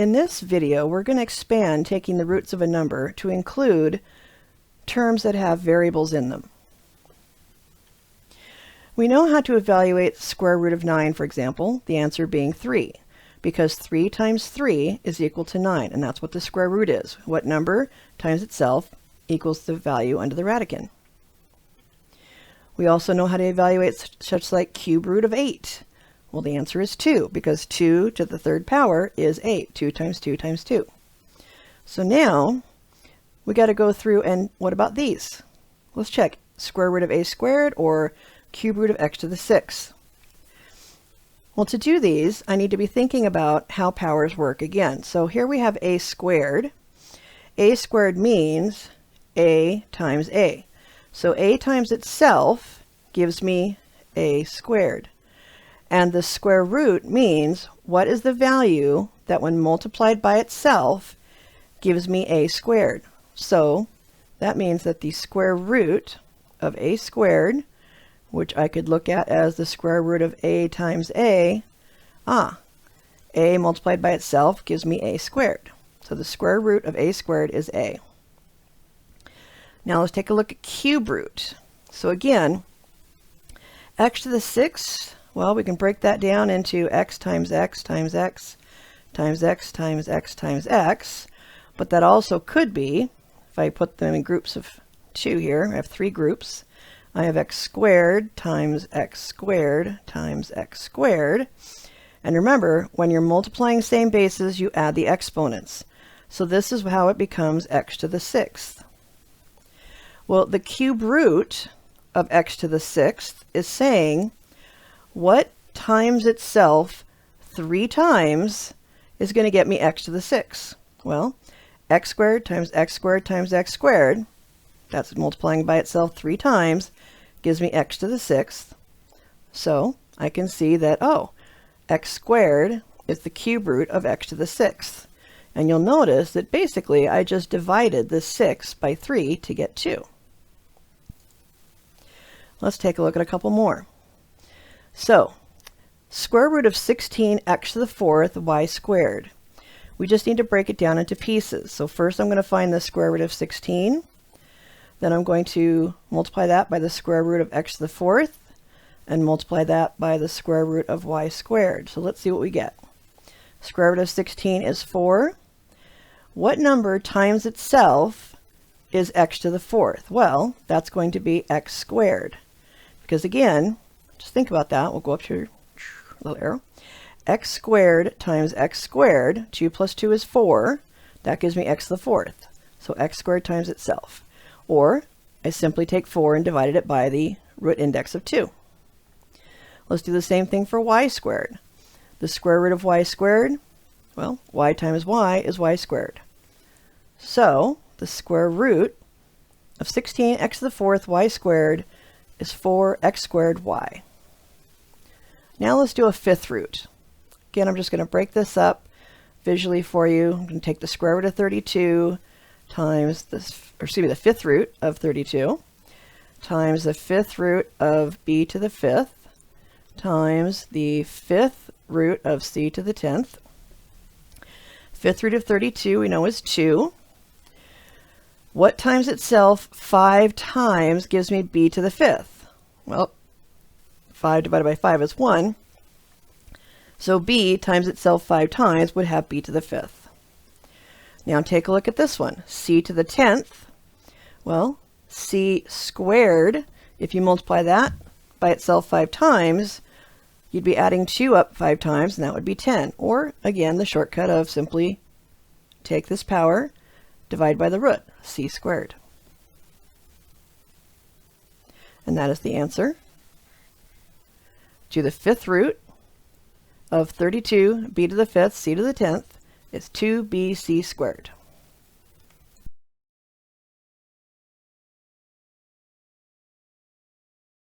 In this video, we're going to expand taking the roots of a number to include terms that have variables in them. We know how to evaluate the square root of 9, for example, the answer being 3, because 3 times 3 is equal to 9, and that's what the square root is. What number times itself equals the value under the radican. We also know how to evaluate such like cube root of 8. Well, the answer is 2, because 2 to the third power is 8. 2 times 2 times 2. So now we got to go through, and what about these? Let's check. Square root of a squared or cube root of x to the 6th. Well, to do these, I need to be thinking about how powers work again. So here we have a squared. A squared means a times a. So a times itself gives me a squared. And the square root means what is the value that when multiplied by itself gives me a squared. So that means that the square root of a squared, which I could look at as the square root of a times a multiplied by itself gives me a squared. So the square root of a squared is a. Now let's take a look at cube root. So again, x to the 6th, well, we can break that down into x times x times x times x times x times x, but that also could be, if I put them in groups of 2 here, I have 3 groups. I have x squared times x squared times x squared. And remember, when you're multiplying same bases, you add the exponents. So this is how it becomes x to the 6th. Well, the cube root of x to the 6th is saying what times itself 3 times is going to get me x to the 6th. Well, x squared times x squared times x squared, that's multiplying by itself 3 times, gives me x to the 6th. So I can see that, oh, x squared is the cube root of x to the 6th. And you'll notice that basically I just divided this 6 by 3 to get 2. Let's take a look at a couple more. So, square root of 16x to the 4th y squared. We just need to break it down into pieces. So first I'm going to find the square root of 16. Then I'm going to multiply that by the square root of x to the 4th and multiply that by the square root of y squared. So let's see what we get. Square root of 16 is 4. What number times itself is x to the 4th? Well, that's going to be x squared. Because again, just think about that. We'll go up to your little arrow. X squared times x squared, 2 plus 2 is 4. That gives me x to the 4th. So x squared times itself. Or I simply take 4 and divided it by the root index of 2. Let's do the same thing for y squared. The square root of y squared, well, y times y is y squared. So the square root of 16x to the 4th y squared is 4x squared y. Now let's do a 5th root. Again, I'm just going to break this up visually for you. I'm going to take the square root of 32 times the 5th root of 32 times the 5th root of b to the 5th times the 5th root of c to the 10th. 5th root of 32 we know is 2. What times itself 5 times gives me b to the 5th? Well, 5 divided by 5 is 1. So b times itself 5 times would have b to the 5th. Now take a look at this one. C to the 10th. Well, c squared, if you multiply that by itself 5 times, you'd be adding 2 up 5 times, and that would be 10. Or, again, the shortcut of simply take this power, divide by the root, c squared. And that is the answer to the 5th root of 32, b to the 5th, c to the 10th, is 2bc squared.